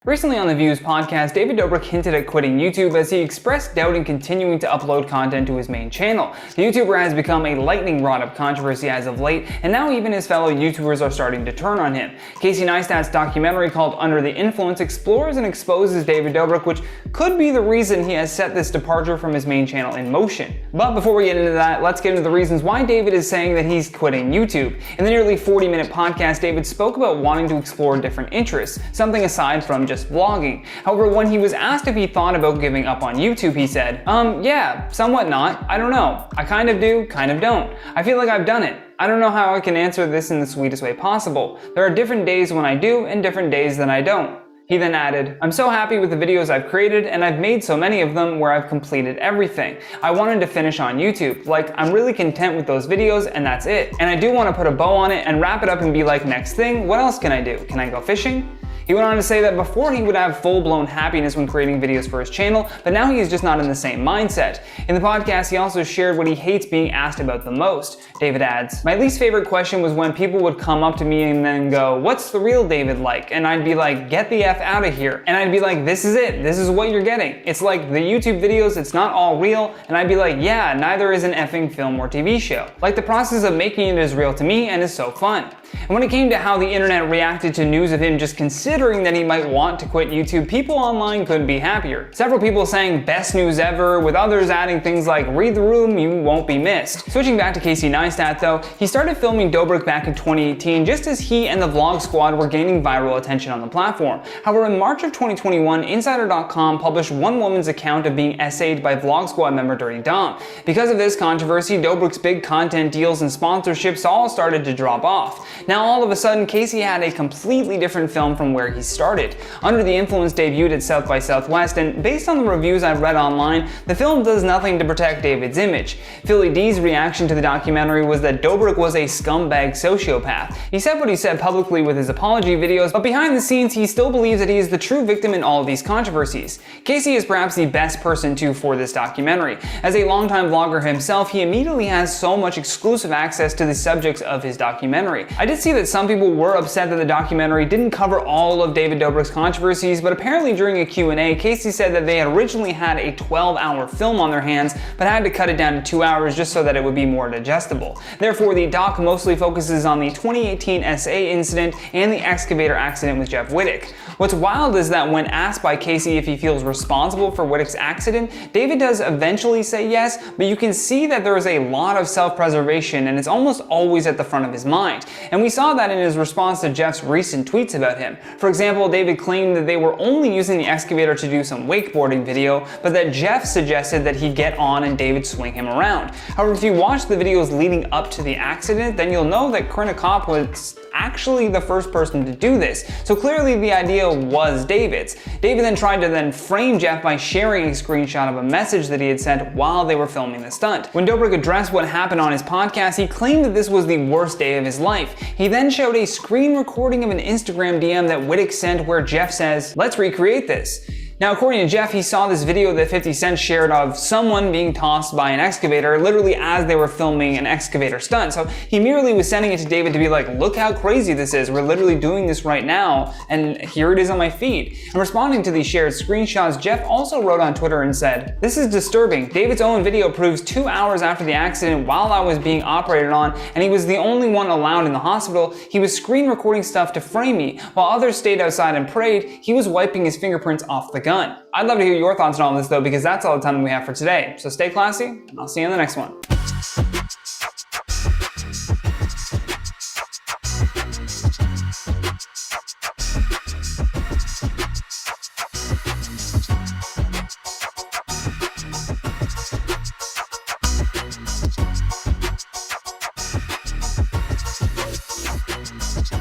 Recently on the Views podcast, David Dobrik hinted at quitting YouTube as he expressed doubt in continuing to upload content to his main channel. The YouTuber has become a lightning rod of controversy as of late, and now even his fellow YouTubers are starting to turn on him. Casey Neistat's documentary called Under the Influence explores and exposes David Dobrik, which could be the reason he has set this departure from his main channel in motion. But before we get into that, let's get into the reasons why David is saying that he's quitting YouTube. In the nearly 40-minute podcast, David spoke about wanting to explore different interests, something aside from just vlogging. However, when he was asked if he thought about giving up on YouTube, he said, yeah, somewhat not. I don't know. I kind of do, kind of don't. I feel like I've done it. I don't know how I can answer this in the sweetest way possible. There are different days when I do and different days that I don't. He then added, I'm so happy with the videos I've created, and I've made so many of them where I've completed everything. I wanted to finish on YouTube. Like, I'm really content with those videos, and that's it. And I do want to put a bow on it and wrap it up and be like, next thing, what else can I do? Can I go fishing? He went on to say that before he would have full-blown happiness when creating videos for his channel, but now he is just not in the same mindset. In the podcast, he also shared what he hates being asked about the most. David adds, my least favorite question was when people would come up to me and then go, what's the real David like? And I'd be like, get the F out of here. And I'd be like, this is it. This is what you're getting. It's like the YouTube videos, it's not all real. And I'd be like, yeah, neither is an effing film or TV show. Like, the process of making it is real to me and is so fun. And when it came to how the internet reacted to news of him just considering that he might want to quit YouTube, people online couldn't be happier. Several people saying best news ever, with others adding things like read the room, you won't be missed. Switching back to Casey Neistat though, he started filming Dobrik back in 2018 just as he and the vlog squad were gaining viral attention on the platform. However, in March of 2021, Insider.com published one woman's account of being essayed by vlog squad member Dirty Dom. Because of this controversy, Dobrik's big content deals and sponsorships all started to drop off. Now all of a sudden, Casey had a completely different film from where he started. Under the Influence debuted at South by Southwest, and based on the reviews I've read online, the film does nothing to protect David's image. Philly D's reaction to the documentary was that Dobrik was a scumbag sociopath. He said what he said publicly with his apology videos, but behind the scenes he still believes that he is the true victim in all of these controversies. Casey is perhaps the best person for this documentary. As a longtime vlogger himself, he immediately has so much exclusive access to the subjects of his documentary. I did see that some people were upset that the documentary didn't cover all of David Dobrik's controversies, but apparently during a Q&A, Casey said that they had originally had a 12-hour film on their hands, but had to cut it down to 2 hours just so that it would be more digestible. Therefore, the doc mostly focuses on the 2018 SA incident and the excavator accident with Jeff Wittek. What's wild is that when asked by Casey if he feels responsible for Wittek's accident, David does eventually say yes, but you can see that there is a lot of self-preservation and it's almost always at the front of his mind. And we saw that in his response to Jeff's recent tweets about him. For example, David claimed that they were only using the excavator to do some wakeboarding video, but that Jeff suggested that he get on and David swing him around. However, if you watch the videos leading up to the accident, then you'll know that Krinikop was actually the first person to do this. So clearly the idea was David's. David then tried to frame Jeff by sharing a screenshot of a message that he had sent while they were filming the stunt. When Dobrik addressed what happened on his podcast, he claimed that this was the worst day of his life. He then showed a screen recording of an Instagram DM that Wittek sent where Jeff says, let's recreate this. Now, according to Jeff, he saw this video that 50 Cent shared of someone being tossed by an excavator literally as they were filming an excavator stunt. So he merely was sending it to David to be like, look how crazy this is. We're literally doing this right now, and here it is on my feed. And responding to these shared screenshots, Jeff also wrote on Twitter and said, this is disturbing. David's own video proves 2 hours after the accident while I was being operated on, and he was the only one allowed in the hospital. He was screen recording stuff to frame me. While others stayed outside and prayed, he was wiping his fingerprints off the gun. I'd love to hear your thoughts on all this though, because that's all the time that we have for today. So stay classy, and I'll see you in the next one.